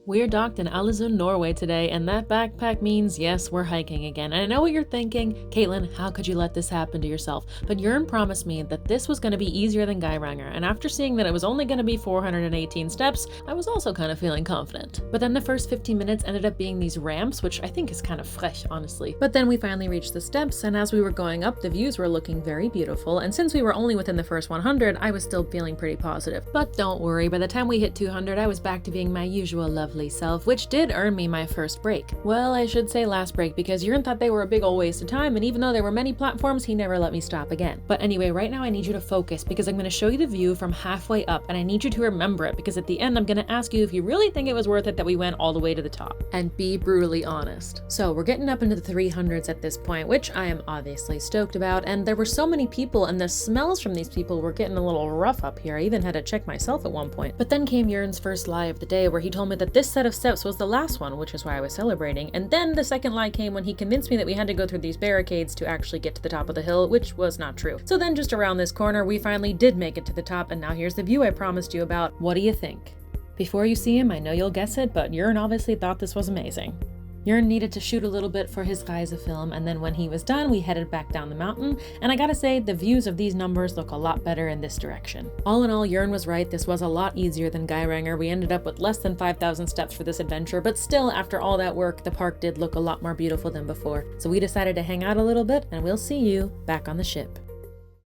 We're docked in Ålesund, Norway today, and that backpack means, yes, we're hiking again. And I know what you're thinking, Caitlin, how could you let this happen to yourself? But Jörn promised me that this was going to be easier than Geiranger, and after seeing that it was only going to be 418 steps, I was also kind of feeling confident. But then the first 15 minutes ended up being these ramps, which I think is kind of fresh, honestly. But then we finally reached the steps, and as we were going up, the views were looking very beautiful, and since we were only within the first 100, I was still feeling pretty positive. But don't worry, by the time we hit 200, I was back to being my usual lovely self, which did earn me my first break. Well, I should say last break, because Jörn thought they were a big old waste of time, and even though there were many platforms, he never let me stop again. But anyway, right now I need you to focus, because I'm going to show you the view from halfway up, and I need you to remember it, because at the end I'm going to ask you if you really think it was worth it that we went all the way to the top. And be brutally honest. So we're getting up into the 300s at this point, which I am obviously stoked about, and there were so many people, and the smells from these people were getting a little rough up here. I even had to check myself at one point. But then came Jörn's first lie of the day, where he told me that this set of steps was the last one, which is why I was celebrating. And then the second lie came when he convinced me that we had to go through these barricades to actually get to the top of the hill, which was not true. So then just around this corner, we finally did make it to the top, and now here's the view I promised you about. What do you think? Before you see him, I know you'll guess it, but Jörn obviously thought this was amazing. Jörn needed to shoot a little bit for his Reise film, and then when he was done, we headed back down the mountain, and I gotta say, the views of these numbers look a lot better in this direction. All in all, Jörn was right, this was a lot easier than Geiranger. We ended up with less than 5,000 steps for this adventure, but still, after all that work, the park did look a lot more beautiful than before. So we decided to hang out a little bit, and we'll see you back on the ship.